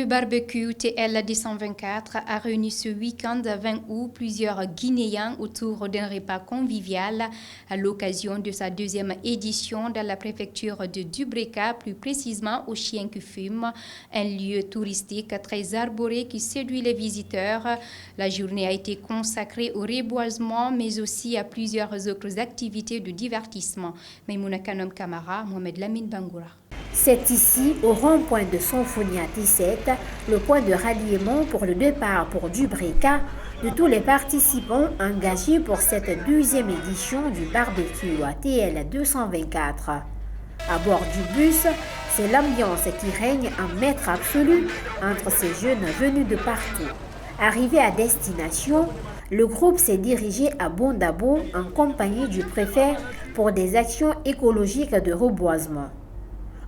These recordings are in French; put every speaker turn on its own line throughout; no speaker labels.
barbecue TL 224 a réuni ce week-end 20 août plusieurs Guinéens autour d'un repas convivial à l'occasion de sa deuxième édition dans la préfecture de Dubreka, plus précisément au Chien qui fume, un lieu touristique très arboré qui séduit les visiteurs. La journée a été consacrée au reboisement mais aussi à plusieurs autres activités de divertissement. Maïmouna Kanom Kamara, Mohamed Lamine Bangoura.
C'est ici, au rond-point de Sonfonia 17, le point de ralliement pour le départ pour Dubreka de tous les participants engagés pour cette deuxième édition du barbecue TL 224. À bord du bus, c'est l'ambiance qui règne en maître absolu entre ces jeunes venus de partout. Arrivé à destination, le groupe s'est dirigé à Bondabo en compagnie du préfet pour des actions écologiques de reboisement.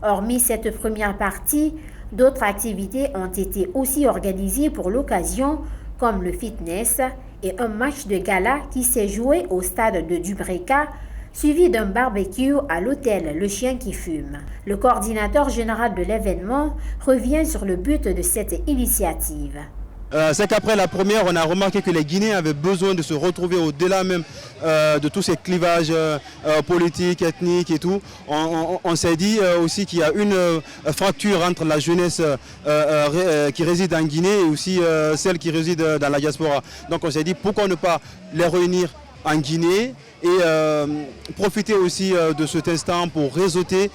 Hormis cette première partie, d'autres activités ont été aussi organisées pour l'occasion, comme le fitness et un match de gala qui s'est joué au stade de Dubreka, suivi d'un barbecue à l'hôtel Le Chien qui fume. Le coordinateur général de l'événement revient sur le but de cette initiative.
C'est qu'après la première, on a remarqué que les Guinéens avaient besoin de se retrouver au-delà même de tous ces clivages politiques, ethniques et tout. On s'est dit aussi qu'il y a une fracture entre la jeunesse qui réside en Guinée et aussi celle qui réside dans la diaspora. Donc on s'est dit pourquoi ne pas les réunir en Guinée et profiter aussi de cet instant pour réseauter,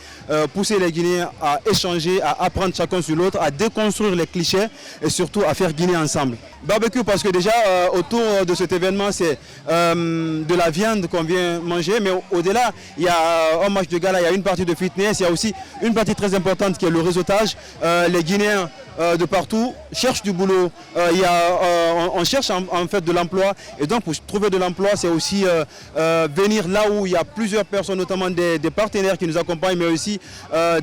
pousser les Guinéens à échanger, à apprendre chacun sur l'autre, à déconstruire les clichés et surtout à faire Guinée ensemble. Barbecue parce que déjà autour de cet événement c'est de la viande qu'on vient manger, mais au-delà il y a un match de gala, il y a une partie de fitness, il y a aussi une partie très importante qui est le réseautage. Les Guinéens de partout cherchent du boulot, on cherche en fait de l'emploi et donc pour trouver de l'emploi c'est aussi venir là où il y a plusieurs personnes, notamment des partenaires qui nous accompagnent, mais aussi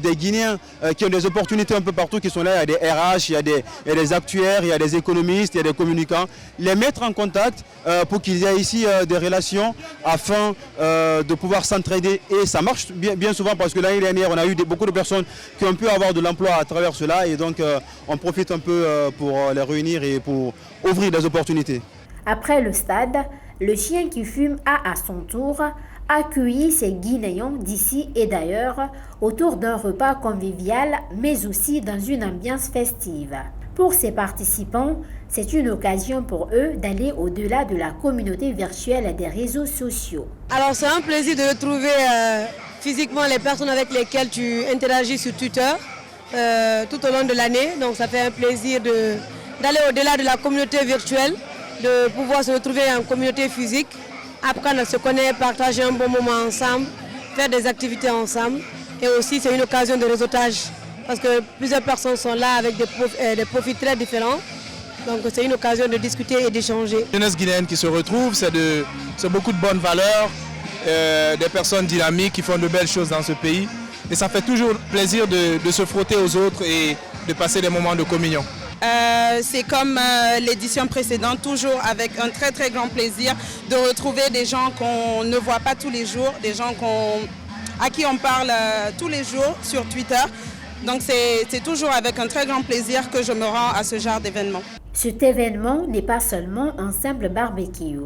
des Guinéens qui ont des opportunités un peu partout, qui sont là. Il y a des RH, il y a des actuaires, il y a des économistes, il y a des communicants. Les mettre en contact pour qu'ils aient ici des relations afin de pouvoir s'entraider. Et ça marche bien souvent parce que l'année dernière, on a eu beaucoup de personnes qui ont pu avoir de l'emploi à travers cela. Et donc, on profite un peu pour les réunir et pour ouvrir des opportunités.
Après le stade, le Chien qui fume a à son tour accueilli ces Guinéens d'ici et d'ailleurs autour d'un repas convivial mais aussi dans une ambiance festive. Pour ces participants, c'est une occasion pour eux d'aller au-delà de la communauté virtuelle des réseaux sociaux.
Alors c'est un plaisir de retrouver physiquement les personnes avec lesquelles tu interagis sur Twitter tout au long de l'année. Donc ça fait un plaisir d'aller au-delà de la communauté virtuelle, de pouvoir se retrouver en communauté physique, apprendre à se connaître, partager un bon moment ensemble, faire des activités ensemble. Et aussi c'est une occasion de réseautage parce que plusieurs personnes sont là avec des profils très différents. Donc c'est une occasion de discuter et d'échanger.
La jeunesse guinéenne qui se retrouve, c'est beaucoup de bonnes valeurs, des personnes dynamiques qui font de belles choses dans ce pays. Et ça fait toujours plaisir de se frotter aux autres et de passer des moments de communion.
C'est comme l'édition précédente, toujours avec un très très grand plaisir de retrouver des gens qu'on ne voit pas tous les jours, des gens à qui on parle tous les jours sur Twitter. Donc c'est toujours avec un très grand plaisir que je me rends à ce genre d'événement.
Cet événement n'est pas seulement un simple barbecue,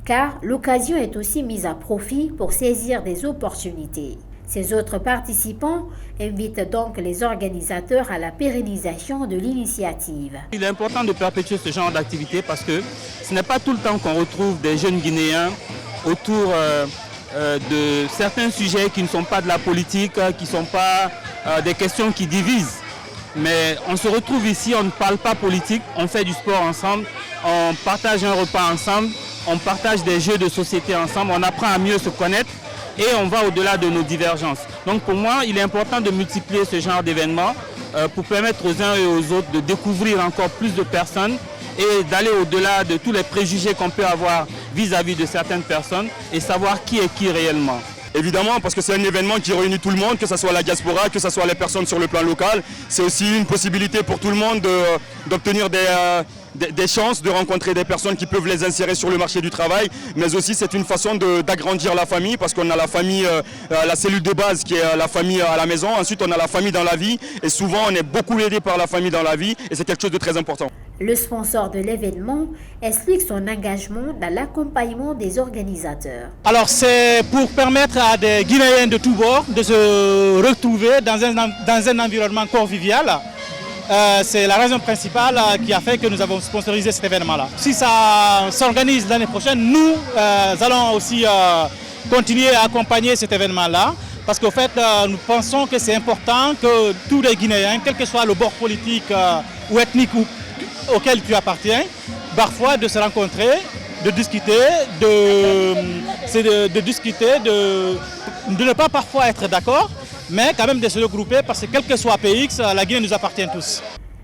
car l'occasion est aussi mise à profit pour saisir des opportunités. Ces autres participants invitent donc les organisateurs à la pérennisation de l'initiative.
Il est important de perpétuer ce genre d'activité parce que ce n'est pas tout le temps qu'on retrouve des jeunes Guinéens autour de certains sujets qui ne sont pas de la politique, qui ne sont pas des questions qui divisent. Mais on se retrouve ici, on ne parle pas politique, on fait du sport ensemble, on partage un repas ensemble, on partage des jeux de société ensemble, on apprend à mieux se connaître. Et on va au-delà de nos divergences. Donc pour moi, il est important de multiplier ce genre d'événements pour permettre aux uns et aux autres de découvrir encore plus de personnes et d'aller au-delà de tous les préjugés qu'on peut avoir vis-à-vis de certaines personnes et savoir qui est qui réellement.
Évidemment, parce que c'est un événement qui réunit tout le monde, que ce soit la diaspora, que ce soit les personnes sur le plan local. C'est aussi une possibilité pour tout le monde d'obtenir
des chances de rencontrer des personnes qui peuvent les insérer sur le marché du travail, mais aussi c'est une façon d'agrandir la famille, parce qu'on a la famille, la cellule de base qui est la famille à la maison, ensuite on a la famille dans la vie, et souvent on est beaucoup aidé par la famille dans la vie, et c'est quelque chose de très important.
Le sponsor de l'événement explique son engagement dans l'accompagnement des organisateurs.
Alors c'est pour permettre à des Guinéens de tous bords de se retrouver dans un environnement convivial. C'est la raison principale qui a fait que nous avons sponsorisé cet événement-là. Si ça s'organise l'année prochaine, nous allons aussi continuer à accompagner cet événement-là, parce qu'au fait, nous pensons que c'est important que tous les Guinéens, quel que soit le bord politique ou ethnique auquel tu appartiens, parfois de se rencontrer, de discuter, de ne pas parfois être d'accord, mais quand même de se regrouper, parce que quel que soit PX, la Guinée nous appartient tous.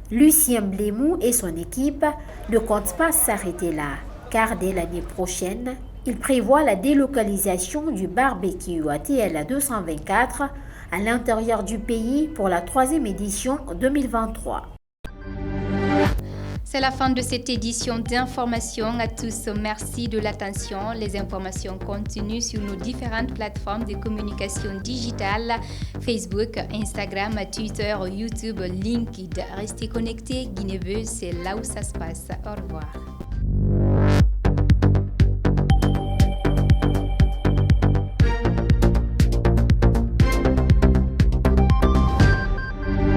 Lucien Blémou et son équipe ne comptent pas s'arrêter là, car dès l'année prochaine, il prévoit la délocalisation du barbecue à TL 224 à l'intérieur du pays pour la 3e édition 2023.
C'est la fin de cette édition d'information. À tous, merci de l'attention. Les informations continuent sur nos différentes plateformes de communication digitale, Facebook, Instagram, Twitter, YouTube, LinkedIn. Restez connectés. Guinée Buzz, c'est là où ça se passe. Au revoir.